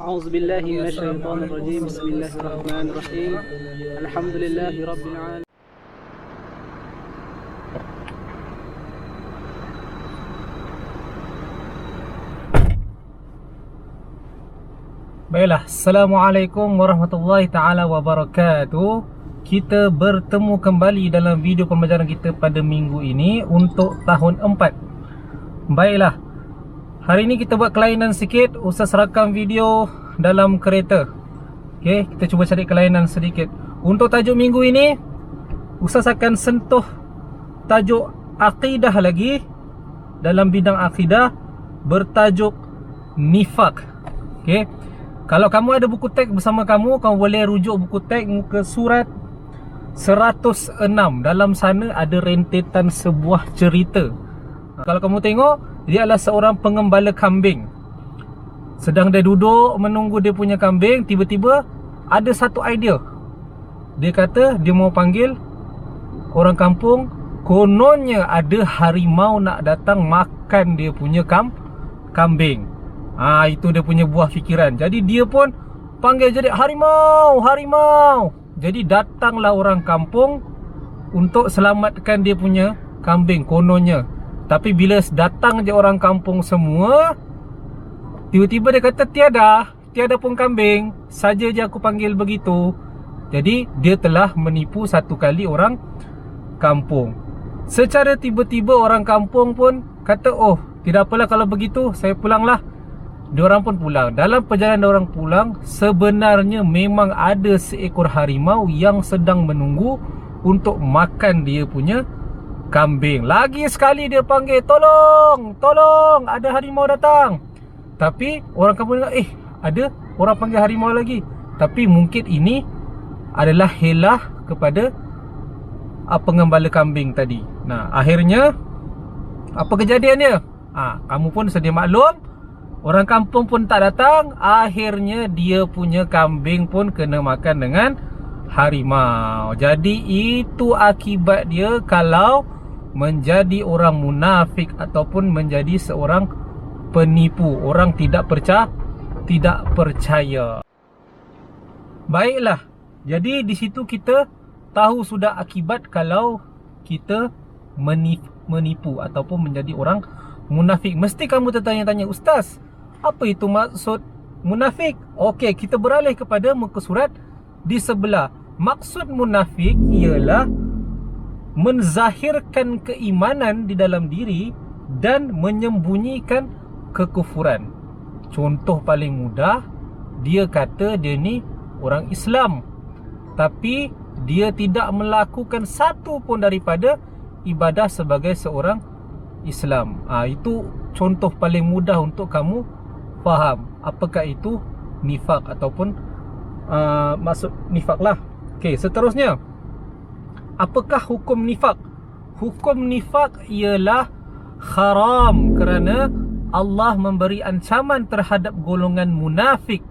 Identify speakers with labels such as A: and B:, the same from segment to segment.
A: أعوذ بالله من الشيطان الرجيم. بسم الله الرحمن الرحيم. الحمد لله رب العالمين.
B: Baiklah, Assalamualaikum warahmatullahi ta'ala wabarakatuh. Kita bertemu kembali dalam video pembelajaran kita pada minggu ini untuk tahun 4. Baiklah, hari ini kita buat kelainan sikit. Ustaz rakam video dalam kereta. Okey, kita cuba cari kelainan sedikit. Untuk tajuk minggu ini, Ustaz akan sentuh tajuk akidah lagi. Dalam bidang akidah bertajuk nifak. Okey, kalau kamu ada buku teks bersama kamu boleh rujuk buku teks muka surat 106. Dalam sana ada rentetan sebuah cerita. Kalau kamu tengok, dia adalah seorang pengembala kambing. Sedang dia duduk menunggu dia punya kambing, tiba-tiba ada satu idea. Dia kata dia mau panggil orang kampung. Kononnya ada harimau nak datang makan dia punya kambing. Itu dia punya buah fikiran. Jadi dia pun panggil jadi harimau, harimau. Jadi datanglah orang kampung untuk selamatkan dia punya kambing kononnya. Tapi bila datang je orang kampung semua, tiba-tiba dia kata tiada pun kambing, saja je aku panggil begitu. Jadi dia telah menipu satu kali orang kampung. Secara tiba-tiba orang kampung pun kata, oh tidak apalah kalau begitu, saya pulanglah. Diorang pun pulang. Dalam perjalanan diorang pulang, sebenarnya memang ada seekor harimau yang sedang menunggu untuk makan dia punya kambing. Lagi sekali dia panggil, tolong, tolong, ada harimau datang. Tapi orang kampung dengar, ada orang panggil harimau lagi. Tapi mungkin ini adalah helah kepada pengembala kambing tadi. Nah, akhirnya apa kejadiannya? Kamu pun sedia maklum. Orang kampung pun tak datang. Akhirnya dia punya kambing pun kena makan dengan harimau. Jadi itu akibat dia kalau menjadi orang munafik ataupun menjadi seorang penipu. Orang tidak percaya. Baiklah. Jadi di situ kita tahu sudah akibat kalau kita menipu ataupun menjadi orang munafik. Mesti kamu tertanya-tanya, Ustaz, apa itu maksud munafik? Okey, kita beralih kepada muka surat di sebelah. Maksud munafik ialah menzahirkan keimanan di dalam diri dan menyembunyikan kekufuran. Contoh paling mudah, dia kata dia ni orang Islam, tapi dia tidak melakukan satu pun daripada ibadah sebagai seorang Islam. Itu contoh paling mudah untuk kamu faham apakah itu nifak ataupun maksud nifak lah. Okey, seterusnya, apakah hukum nifak? Hukum nifak ialah haram kerana Allah memberi ancaman terhadap golongan munafik.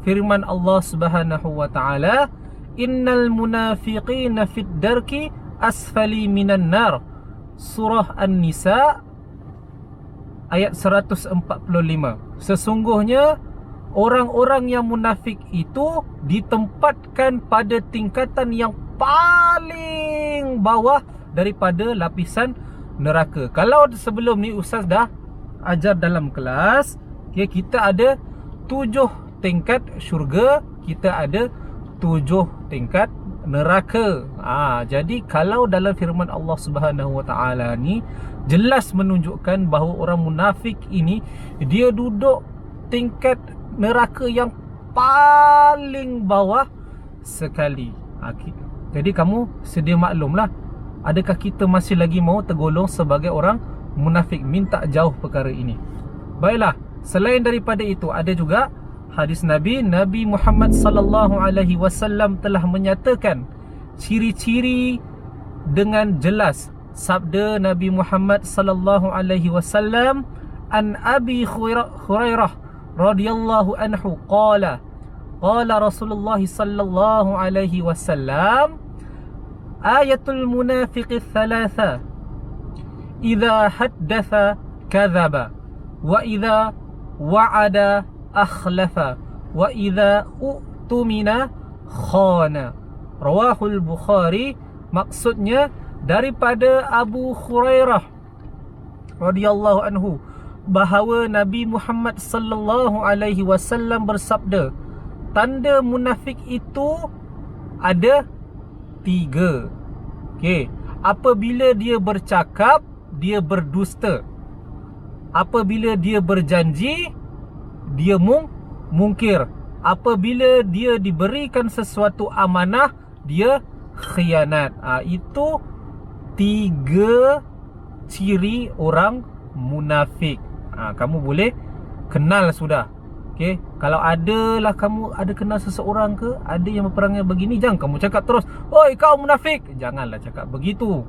B: Firman Allah Subhanahu wa taala, innal munafiqina fid darki asfali minan nar. Surah An-Nisa ayat 145. Sesungguhnya orang-orang yang munafik itu ditempatkan pada tingkatan yang paling bawah daripada lapisan neraka. Kalau sebelum ni Ustaz dah ajar dalam kelas, kita ada 7 tingkat syurga, kita ada 7 tingkat neraka. Jadi kalau dalam firman Allah Subhanahu wa taala ni jelas menunjukkan bahawa orang munafik ini dia duduk tingkat neraka yang paling bawah sekali. Jadi kamu sedia maklumlah, adakah kita masih lagi mau tergolong sebagai orang munafik? Minta jauh perkara ini. Baiklah, selain daripada itu ada juga hadis Nabi Muhammad sallallahu alaihi wasallam telah menyatakan ciri-ciri dengan jelas. Sabda Nabi Muhammad sallallahu alaihi wasallam, an Abi Hurairah radhiyallahu anhu qala Rasulullah sallallahu alaihi wasallam, ayatul munafiqi thalatha, idza haddatha kadzaba wa idza wa'ada akhlafa wa idza u'tumina khana. Rawahul Bukhari. Maksudnya daripada Abu Hurairah radhiyallahu anhu bahawa Nabi Muhammad sallallahu alaihi wasallam bersabda, tanda munafik itu ada 3. Okey, apabila dia bercakap, dia berdusta. Apabila dia berjanji, dia mungkir. Apabila dia diberikan sesuatu amanah, dia khianat. Itu 3 ciri orang munafik. Kamu boleh kenal sudah. Okay? Kalau adalah kamu ada kenal seseorang ke, ada yang berperangai begini, jangan kamu cakap terus, oi kau munafik. Janganlah cakap begitu.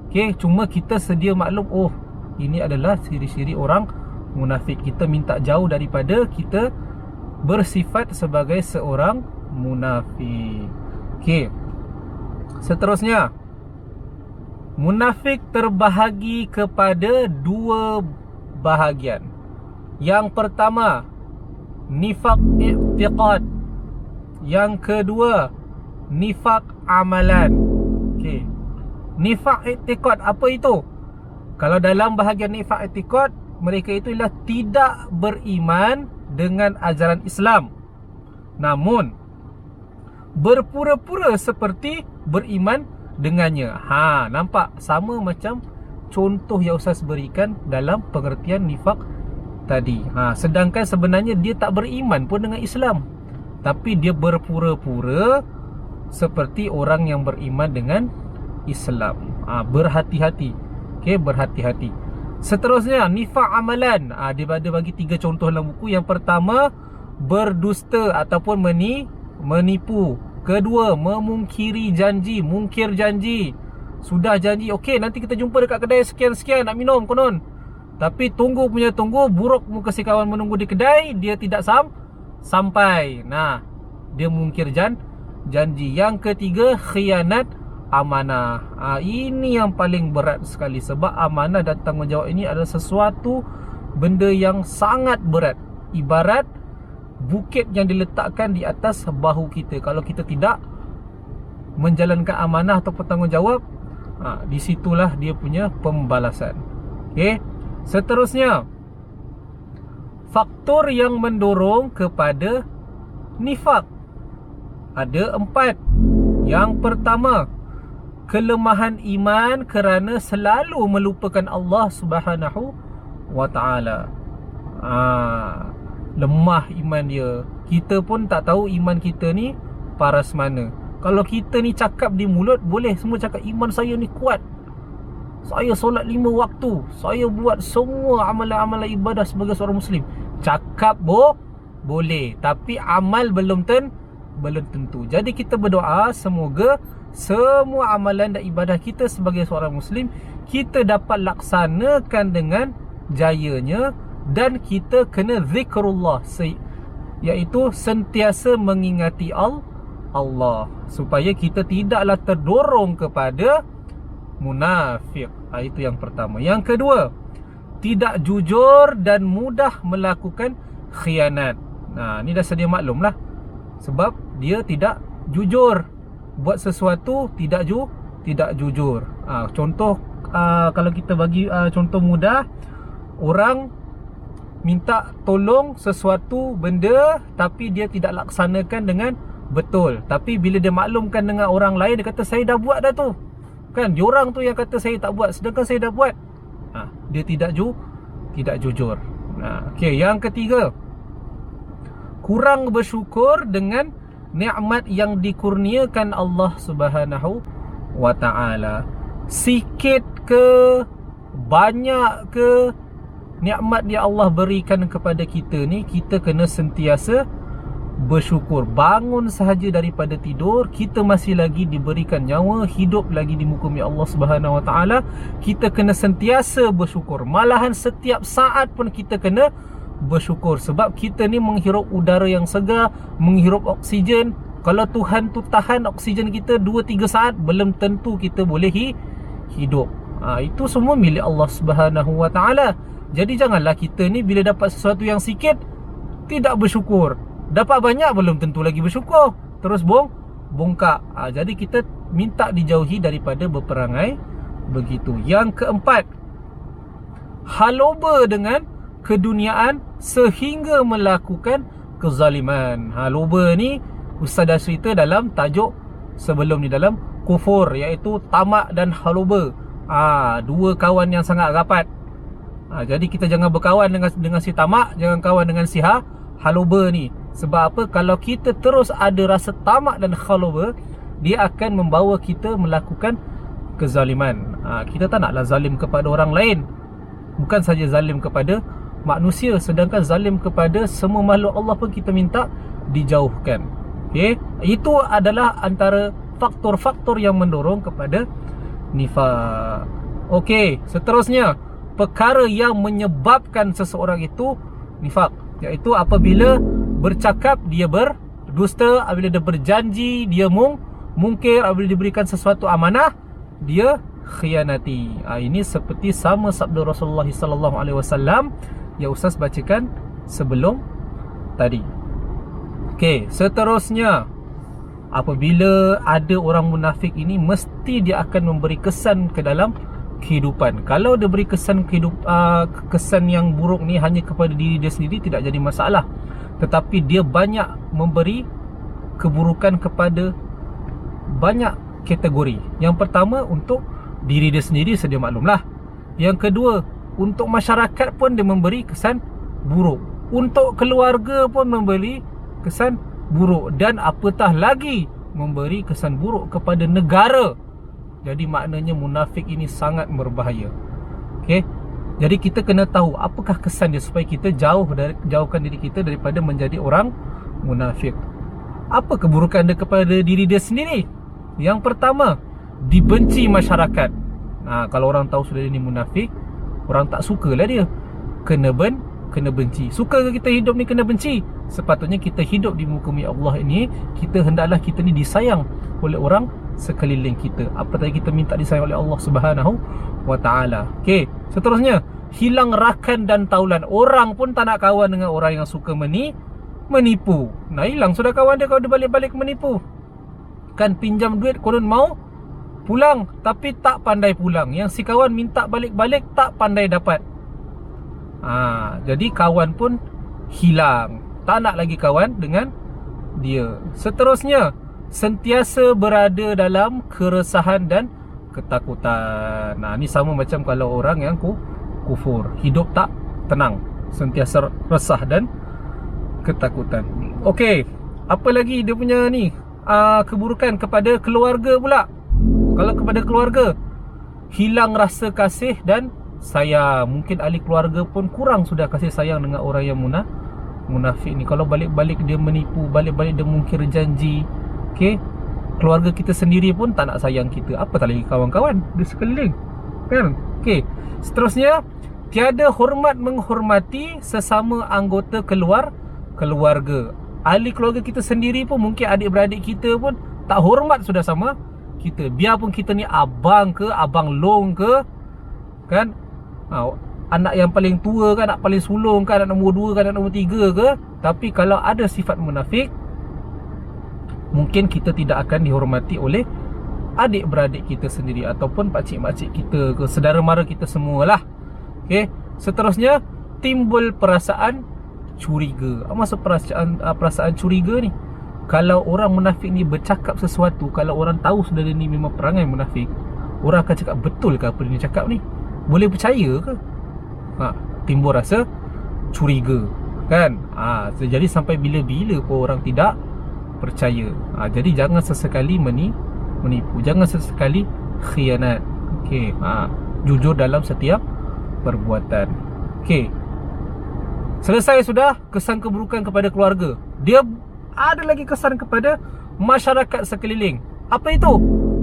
B: Okay? Cuma kita sedia maklum, oh ini adalah ciri-ciri orang munafik. Kita minta jauh daripada kita bersifat sebagai seorang munafik. Okay. Seterusnya, munafik terbahagi kepada 2 bahagian. Yang pertama, nifaq i'tiqad. Yang kedua, nifaq amalan. Okey. Nifaq i'tiqad apa itu? Kalau dalam bahagian nifaq i'tiqad, mereka itu ialah tidak beriman dengan ajaran Islam, namun berpura-pura seperti beriman dengannya. Nampak sama macam contoh yang Ustaz berikan dalam pengertian nifaq tadi. Sedangkan sebenarnya dia tak beriman pun dengan Islam, tapi dia berpura-pura seperti orang yang beriman dengan Islam. Berhati-hati. Okey, berhati-hati. Seterusnya, nifaq amalan. Dia ada bagi 3 contoh dalam buku. Yang pertama, berdusta ataupun menipu. Kedua, memungkiri janji, mungkir janji. Sudah janji, okey nanti kita jumpa dekat kedai sekian-sekian nak minum konon, tapi tunggu, buruk muka si kawan menunggu di kedai, dia tidak sampai. Dia mungkir janji. Yang ketiga, khianat amanah. Ini yang paling berat sekali, sebab amanah dan tanggungjawab ini adalah sesuatu benda yang sangat berat. Ibarat bukit yang diletakkan di atas bahu kita. Kalau kita tidak menjalankan amanah atau bertanggungjawab, di situlah dia punya pembalasan. Okey. Seterusnya, faktor yang mendorong kepada nifaq ada 4. Yang pertama, kelemahan iman kerana selalu melupakan Allah Subhanahu wa taala. Lemah iman dia. Kita pun tak tahu iman kita ni paras mana. Kalau kita ni cakap di mulut, boleh semua cakap iman saya ni kuat, saya solat 5 waktu, saya buat semua amalan-amalan ibadah sebagai seorang Muslim. Cakap boleh, tapi amal belum tentu. Jadi kita berdoa semoga semua amalan dan ibadah kita sebagai seorang Muslim kita dapat laksanakan dengan jayanya. Dan kita kena zikrullah, iaitu sentiasa mengingati Allah, supaya kita tidaklah terdorong kepada munafik. Itu yang pertama. Yang kedua, tidak jujur dan mudah melakukan khianat. Ni dah sedia maklum lah, sebab dia tidak jujur. Buat sesuatu tidak jujur. Contoh, kalau kita bagi contoh mudah, orang minta tolong sesuatu benda tapi dia tidak laksanakan dengan betul. Tapi bila dia maklumkan dengan orang lain, dia kata saya dah buat dah tu. Kan diorang tu yang kata saya tak buat, sedangkan saya dah buat. Dia tidak jujur. Okey, yang ketiga, kurang bersyukur dengan nikmat yang dikurniakan Allah Subhanahu wa taala. Sikit ke banyak ke nikmat yang Allah berikan kepada kita ni, kita kena sentiasa bersyukur. Bangun sahaja daripada tidur, kita masih lagi diberikan nyawa, hidup lagi di muka bumi Allah Subhanahu wa taala, kita kena sentiasa bersyukur. Malahan setiap saat pun kita kena bersyukur, sebab kita ni menghirup udara yang segar, menghirup oksigen. Kalau Tuhan tu tahan oksigen kita 2-3 saat, belum tentu kita boleh hidup. Itu semua milik Allah Subhanahu wa taala. Jadi janganlah kita ni bila dapat sesuatu yang sikit tidak bersyukur. Dapat banyak belum tentu lagi bersyukur, terus bongkak. Jadi kita minta dijauhi daripada berperangai begitu. Yang keempat, haloba dengan keduniaan sehingga melakukan kezaliman. Loba ni Ustaz dah cerita dalam tajuk sebelum ni, dalam kufur, iaitu tamak dan haloba. Dua kawan yang sangat rapat. Jadi kita jangan berkawan dengan si tamak, jangan kawan dengan si haloba ni. Sebab apa? Kalau kita terus ada rasa tamak dan haloba, dia akan membawa kita melakukan kezaliman. Kita tak naklah zalim kepada orang lain. Bukan saja zalim kepada manusia, sedangkan zalim kepada semua makhluk Allah pun kita minta dijauhkan. Okay? Itu adalah antara faktor-faktor yang mendorong kepada nifaq. Okey, seterusnya, perkara yang menyebabkan seseorang itu nifaq, iaitu apabila bercakap dia berdusta, apabila dia berjanji dia mungkir, apabila diberikan sesuatu amanah dia khianati. Ini seperti sama sabda Rasulullah sallallahu alaihi wasallam yang Ustaz bacakan sebelum tadi. Okey, seterusnya, apabila ada orang munafik ini, mesti dia akan memberi kesan ke dalam kehidupan. Kalau dia beri kesan kesan yang buruk ni hanya kepada diri dia sendiri, tidak jadi masalah. Tetapi dia banyak memberi keburukan kepada banyak kategori. Yang pertama, untuk diri dia sendiri, sedia maklumlah. Yang kedua, untuk masyarakat pun dia memberi kesan buruk. Untuk keluarga pun memberi kesan buruk. Dan apatah lagi, memberi kesan buruk kepada negara. Jadi maknanya munafik ini sangat berbahaya. Okey. Jadi kita kena tahu apakah kesan dia supaya kita jauhkan diri kita daripada menjadi orang munafik. Apa keburukan dia kepada diri dia sendiri? Yang pertama, dibenci masyarakat. Kalau orang tahu sudah dia ni munafik, orang tak sukalah dia. Kena benci. Suka ke kita hidup ni kena benci? Sepatutnya kita hidup di muka bumi Allah ini, hendaklah kita ni disayang oleh orang sekeliling kita. Apatah kita minta disayang oleh Allah Subhanahu wa taala. Okey, seterusnya, hilang rakan dan taulan. Orang pun tak nak kawan dengan orang yang suka menipu. Hilang sudah kawan dia kalau dia balik-balik menipu. Kan pinjam duit konon mau pulang, tapi tak pandai pulang. Yang si kawan minta balik-balik, tak pandai dapat. Jadi kawan pun hilang. Tak nak lagi kawan dengan dia. Seterusnya, sentiasa berada dalam keresahan dan ketakutan. Ni sama macam kalau orang yang kufur, hidup tak tenang, sentiasa resah dan ketakutan. Okey, apa lagi dia punya ni keburukan kepada keluarga pula? Kalau kepada keluarga, hilang rasa kasih dan sayang. Mungkin ahli keluarga pun kurang sudah kasih sayang dengan orang yang munafik ni. Kalau balik-balik dia menipu, balik-balik dia mungkir janji. Okey, keluarga kita sendiri pun tak nak sayang kita, apatah lagi kawan-kawan di sekeliling, kan? Okey, seterusnya, tiada hormat menghormati sesama anggota keluarga. Ahli keluarga kita sendiri pun, mungkin adik-beradik kita pun tak hormat sudah sama kita. Biarpun kita ni abang ke, abang long ke, kan? Anak yang paling tua ke, anak paling sulung ke, anak nombor 2 ke, anak nombor 3 ke, tapi kalau ada sifat munafik, mungkin kita tidak akan dihormati oleh adik-beradik kita sendiri, ataupun pakcik-makcik kita ke, saudara mara kita semualah. Okey, seterusnya, timbul perasaan curiga. Maksud perasaan curiga ni, kalau orang munafik ni bercakap sesuatu, kalau orang tahu sudah dia ni memang perangai munafik, orang akan cakap, betul ke apa dia cakap ni? Boleh percaya ke? Timbul rasa curiga, kan? Jadi sampai bila-bila pun orang tidak percaya. Jadi jangan sesekali menipu, jangan sesekali khianat. Okey, jujur dalam setiap perbuatan. Okey, selesai sudah kesan keburukan kepada keluarga. Dia ada lagi kesan kepada masyarakat sekeliling. Apa itu?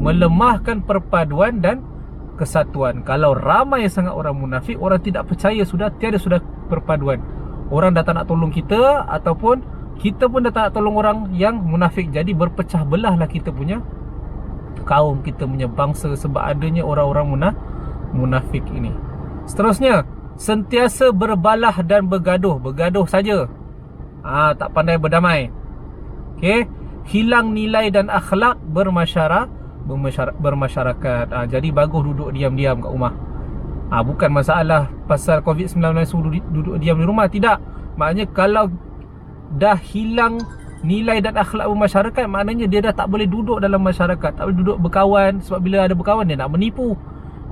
B: Melemahkan perpaduan dan kesatuan. Kalau ramai sangat orang munafik, orang tidak percaya tiada perpaduan. Orang dah tak nak tolong kita, ataupun kita pun dah tak nak tolong orang yang munafik. Jadi berpecah belahlah kita punya kaum, kita punya bangsa, sebab adanya orang-orang munafik ini. Seterusnya, sentiasa berbalah dan bergaduh saja. Tak pandai berdamai. Okey, hilang nilai dan akhlak bermasyarakat. Jadi bagus duduk diam-diam kat rumah. Bukan masalah pasal COVID-19 suruh duduk diam di rumah, tidak. Maknanya kalau dah hilang nilai dan akhlak bermasyarakat, maknanya dia dah tak boleh duduk dalam masyarakat, tak boleh duduk berkawan. Sebab bila ada berkawan, dia nak menipu.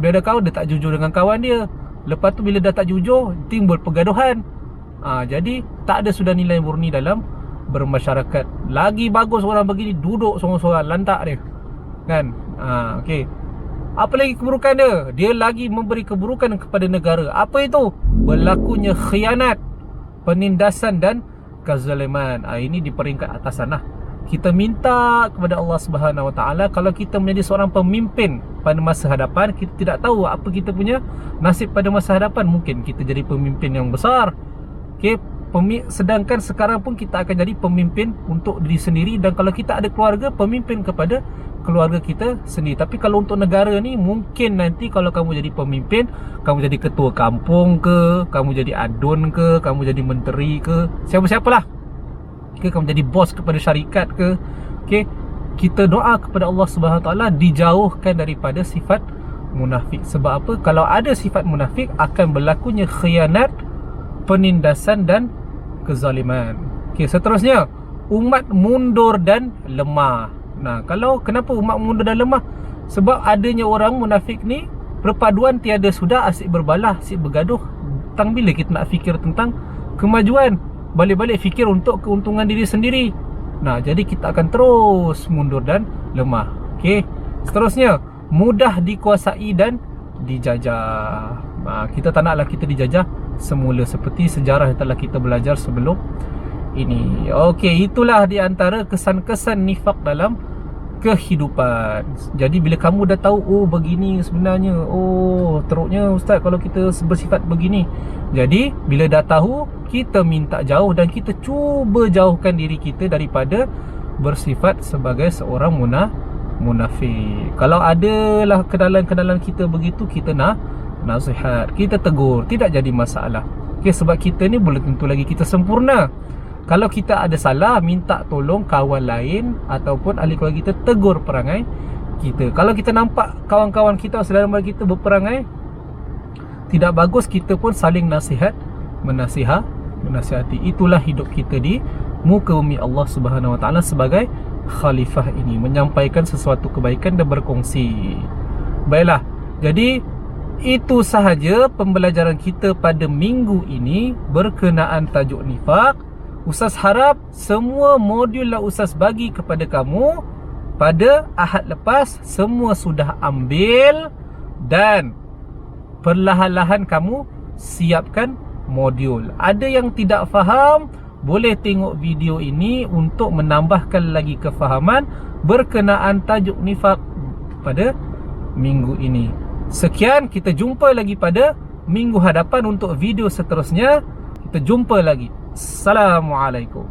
B: Bila ada kawan, dia tak jujur dengan kawan dia. Lepas tu bila dah tak jujur, timbul pergaduhan. Jadi tak ada sudah nilai murni dalam bermasyarakat. Lagi bagus orang begini duduk sorang-sorang, lantak dia, kan? Okey. Apa lagi keburukan dia? Dia lagi memberi keburukan kepada negara. Apa itu? Berlakunya khianat, penindasan dan kezaliman. Ini di peringkat atasan lah. Kita minta kepada Allah Subhanahu Wa Taala, kalau kita menjadi seorang pemimpin pada masa hadapan, kita tidak tahu apa kita punya nasib pada masa hadapan. Mungkin kita jadi pemimpin yang besar. Okey, sedangkan sekarang pun kita akan jadi pemimpin untuk diri sendiri, dan kalau kita ada keluarga, pemimpin kepada keluarga kita sendiri. Tapi kalau untuk negara ni, mungkin nanti kalau kamu jadi pemimpin, kamu jadi ketua kampung ke, kamu jadi adun ke, kamu jadi menteri ke, siapa-siapalah ke, kamu jadi bos kepada syarikat ke. Okey, kita doa kepada Allah Subhanahu Taala dijauhkan daripada sifat munafik. Sebab apa? Kalau ada sifat munafik, akan berlakunya khianat, penindasan dan kezaliman. Okey, seterusnya, umat mundur dan lemah. Kenapa umat mundur dan lemah? Sebab adanya orang munafik ni, perpaduan tiada sudah, asyik berbalah, asyik bergaduh. Tang bila kita nak fikir tentang kemajuan, balik-balik fikir untuk keuntungan diri sendiri. Jadi kita akan terus mundur dan lemah. Okey, seterusnya, mudah dikuasai dan dijajah. Kita tak naklah kita dijajah semula, seperti sejarah yang telah kita belajar sebelum ini. Okey, itulah di antara kesan-kesan nifak dalam kehidupan. Jadi bila kamu dah tahu, begini sebenarnya, teruknya ustaz kalau kita bersifat begini. Jadi bila dah tahu, kita minta jauh dan kita cuba jauhkan diri kita daripada bersifat sebagai seorang munafik. Kalau adalah kenalan-kenalan kita begitu, kita nak nasihat, kita tegur, tidak jadi masalah. Okey, sebab kita ni belum tentu lagi kita sempurna. Kalau kita ada salah, minta tolong kawan lain ataupun ahli keluarga kita, tegur perangai kita. Kalau kita nampak kawan-kawan kita, saudara mara kita berperangai tidak bagus, kita pun saling menasihati. Itulah hidup kita di muka bumi Allah Subhanahu Wa Taala sebagai khalifah ini, menyampaikan sesuatu kebaikan dan berkongsi. Baiklah, jadi itu sahaja pembelajaran kita pada minggu ini berkenaan tajuk nifak. Ustaz harap semua modul yang Ustaz bagi kepada kamu pada Ahad lepas semua sudah ambil, dan perlahan-lahan kamu siapkan modul. Ada yang tidak faham, boleh tengok video ini untuk menambahkan lagi kefahaman berkenaan tajuk nifak pada minggu ini. Sekian, kita jumpa lagi pada minggu hadapan untuk video seterusnya. Kita jumpa lagi. Assalamualaikum.